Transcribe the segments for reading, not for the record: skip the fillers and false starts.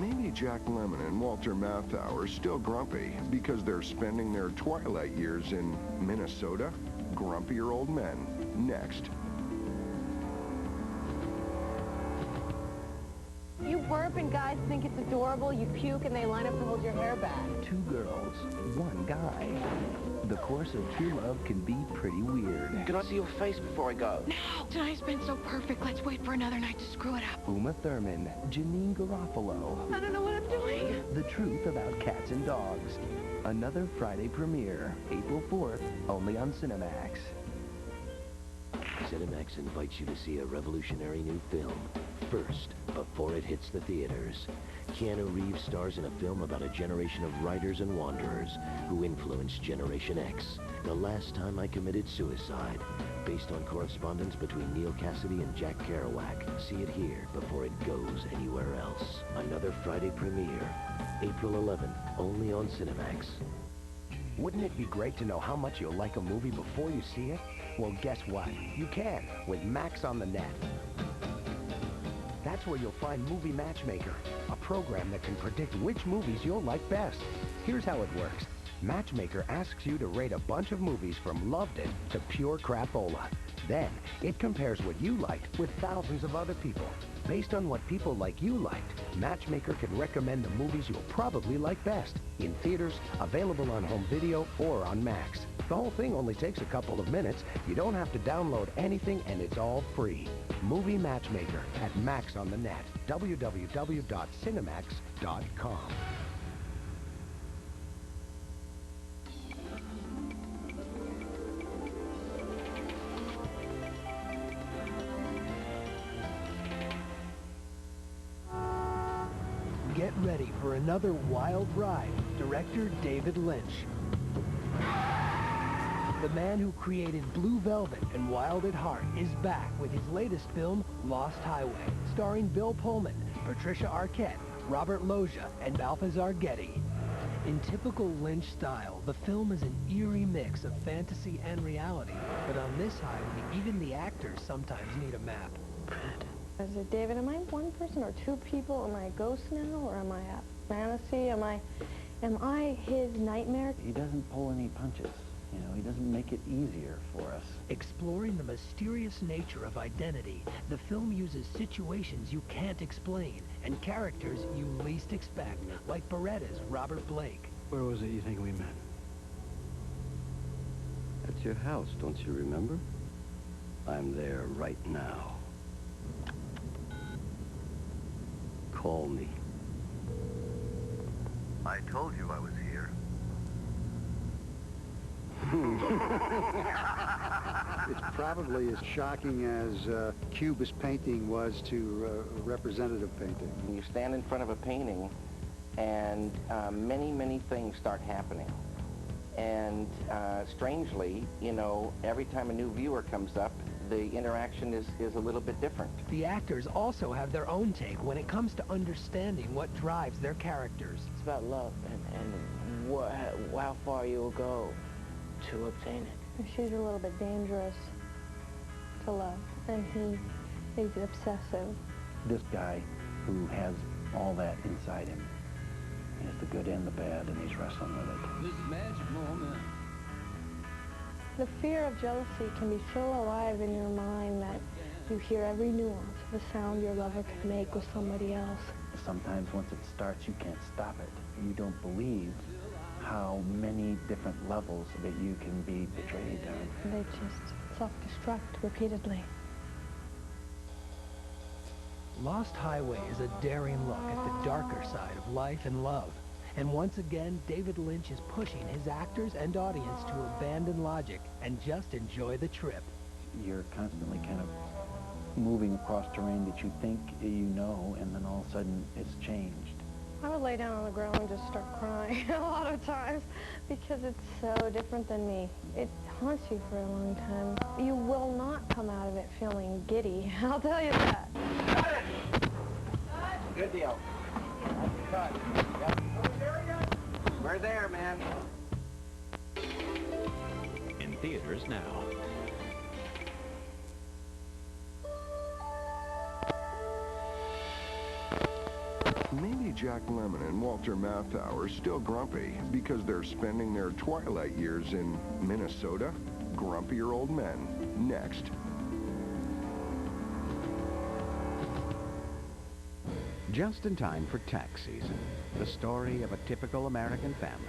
Maybe Jack Lemmon and Walter Matthau are still grumpy because they're spending their twilight years in Minnesota. Grumpier Old Men, next. You burp and guys think it's adorable. You puke and they line up to hold your hair back. Two girls, one guy. The course of true love can be pretty weird. Can I see your face before I go? No! Tonight's been so perfect. Let's wait for another night to screw it up. Uma Thurman, Janine Garofalo. I don't know what I'm doing. The truth about cats and dogs. Another Friday premiere, April 4th, only on Cinemax. Cinemax invites you to see a revolutionary new film. First, before it hits the theaters, Keanu Reeves stars in a film about a generation of writers and wanderers who influenced Generation X. The Last Time I Committed Suicide, based on correspondence between Neil Cassidy and Jack Kerouac. See it here before it goes anywhere else. Another Friday premiere, April 11th, only on Cinemax. Wouldn't it be great to know how much you'll like a movie before you see it? Well, guess what? You can with Max on the Net. That's where you'll find Movie Matchmaker, a program that can predict which movies you'll like best. Here's how it works. Matchmaker asks you to rate a bunch of movies from loved it to pure crapola. Then, it compares what you liked with thousands of other people. Based on what people like you liked, Matchmaker can recommend the movies you'll probably like best. In theaters, available on home video, or on Max. The whole thing only takes a couple of minutes. You don't have to download anything, and it's all free. Movie Matchmaker at Max on the Net. www.cinemax.com. Get ready for another wild ride. Director David Lynch. The man who created Blue Velvet and Wild at Heart is back with his latest film, Lost Highway, starring Bill Pullman, Patricia Arquette, Robert Loggia, and Balthazar Getty. In typical Lynch style, the film is an eerie mix of fantasy and reality, but on this highway, even the actors sometimes need a map. Is it, David, am I one person or two people? Am I a ghost now, or am I a fantasy? Am I his nightmare? He doesn't pull any punches. You know, he doesn't make it easier for us. Exploring the mysterious nature of identity, the film uses situations you can't explain and characters you least expect, like Beretta's Robert Blake. Where was it you think we met? At your house, don't you remember? I'm there right now. Call me. I told you I was here. It's probably as shocking as Cubist painting was to representative painting. You stand in front of a painting, and many things start happening. And strangely, you know, every time a new viewer comes up, the interaction is a little bit different. The actors also have their own take when it comes to understanding what drives their characters. It's about love and how far you'll go to obtain it. She's a little bit dangerous to love, and he's obsessive. This guy who has all that inside him, he has the good and the bad, and he's wrestling with it. This is magic moment. The fear of jealousy can be so alive in your mind that you hear every nuance of a sound your lover can make with somebody else. Sometimes once it starts, you can't stop it. You don't believe how many different levels that you can be betrayed on. They just self-destruct repeatedly. Lost Highway is a daring look at the darker side of life and love. And once again, David Lynch is pushing his actors and audience to abandon logic and just enjoy the trip. You're constantly kind of moving across terrain that you think you know, and then all of a sudden it's changed. I would lay down on the ground and just start crying a lot of times because it's so different than me. It haunts you for a long time. You will not come out of it feeling giddy, I'll tell you that. Cut it! Good deal. Cut. Yep. We're there, man. In theaters now. Maybe Jack Lemmon and Walter Matthau are still grumpy because they're spending their twilight years in Minnesota. Grumpier Old Men, next. Just in time for tax season. The story of a typical American family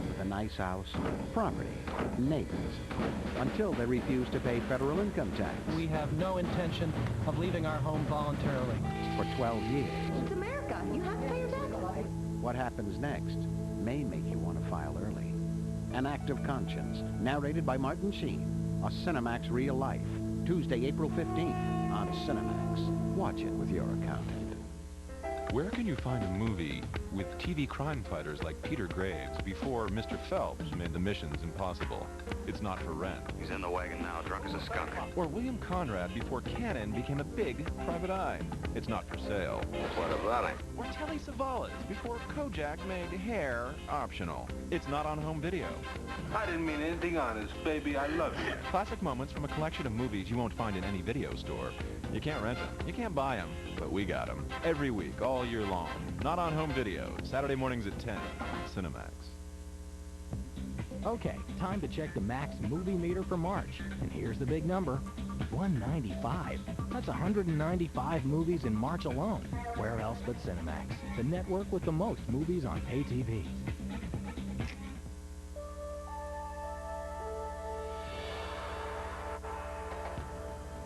with a nice house, property, neighbors, until they refuse to pay federal income tax. We have no intention of leaving our home voluntarily. For 12 years. It's America. You have to pay your taxes. What happens next may make you want to file early. An Act of Conscience, narrated by Martin Sheen. A Cinemax Real Life. Tuesday, April 15th on Cinemax. Watch it with your accountant. Where can you find a movie with TV crime fighters like Peter Graves before Mr. Phelps made the missions impossible? It's Not for Rent. He's in the wagon now, drunk as a skunk. Or William Conrad before Cannon became a big private eye. It's Not for Sale. What about it? Or Telly Savalas before Kojak made hair optional. It's not on home video. I didn't mean anything honest, baby. I love you. Classic moments from a collection of movies you won't find in any video store. You can't rent them. You can't buy them. But we got them. Every week, all year long. Not on home video. Saturday mornings at 10. Cinemax. Okay, time to check the Max movie meter for March. And here's the big number, 195. That's 195 movies in March alone. Where else but Cinemax, the network with the most movies on pay TV.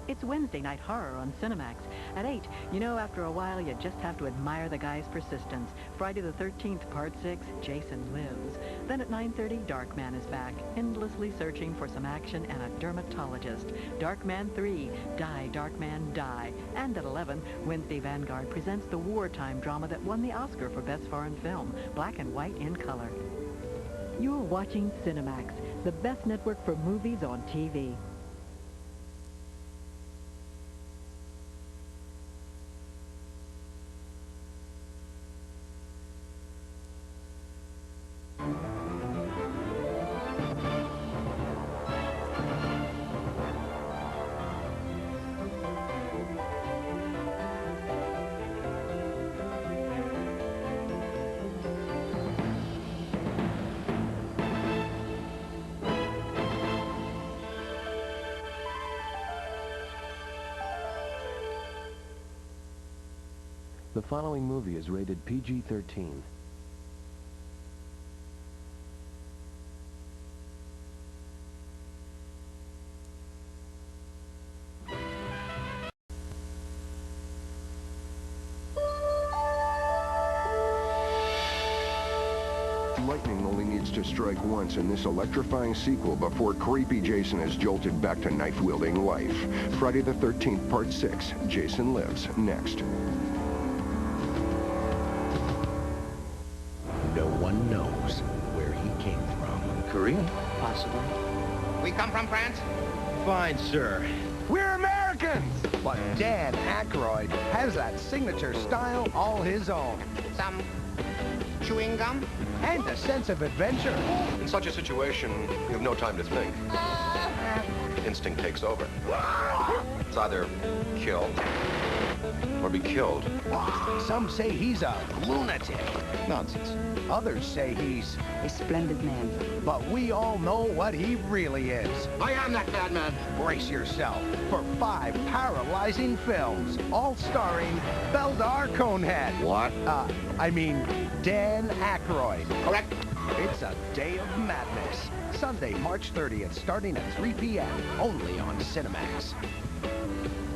It's Wednesday Night Horror on Cinemax. At 8, you know after a while you just have to admire the guy's persistence. Friday the 13th, Part 6, Jason Lives. Then at 9:30, Darkman is back, endlessly searching for some action and a dermatologist. Darkman 3, Die, Darkman, Die. And at 11, Wednesday Vanguard presents the wartime drama that won the Oscar for Best Foreign Film, black and white in color. You're watching Cinemax, the best network for movies on TV. The following movie is rated PG-13. Lightning only needs to strike once in this electrifying sequel before creepy Jason is jolted back to knife-wielding life. Friday the 13th, Part 6, Jason Lives, next. No one knows where he came from. Korea? Possibly. We come from France? Fine, sir. We're Americans! But Dan Aykroyd has that signature style all his own. Some chewing gum? And a sense of adventure. In such a situation, you have no time to think. Instinct takes over. It's either kill or be killed. Some say he's a lunatic. Nonsense. Others say he's A splendid man. But we all know what he really is. I am that bad man. Brace yourself for 5 paralyzing films, all starring Beldar Conehead. What? I mean, Dan Aykroyd. Correct. It's a Day of Madness. Sunday, March 30th, starting at 3 p.m., only on Cinemax.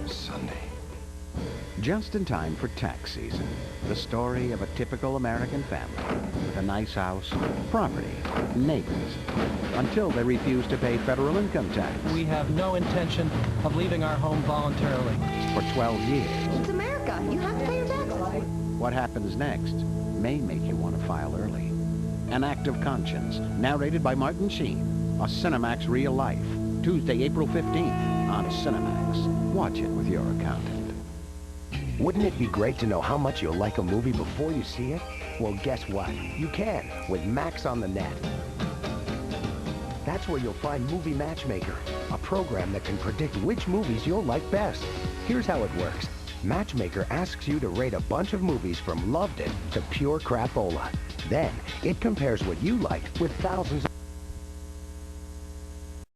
Sunday. Just in time for tax season. The story of a typical American family with a nice house, property, neighbors, until they refuse to pay federal income tax. We have no intention of leaving our home voluntarily. For 12 years. It's America. You have to pay your taxes. What happens next may make you want to file early. An Act of Conscience, narrated by Martin Sheen. A Cinemax Real Life. Tuesday, April 15th on Cinemax. Watch it with your accountant. Wouldn't it be great to know how much you'll like a movie before you see it? Well, guess what? You can with Max on the Net. That's where you'll find Movie Matchmaker, a program that can predict which movies you'll like best. Here's how it works. Matchmaker asks you to rate a bunch of movies from loved it to pure crapola. Then, it compares what you like with thousands of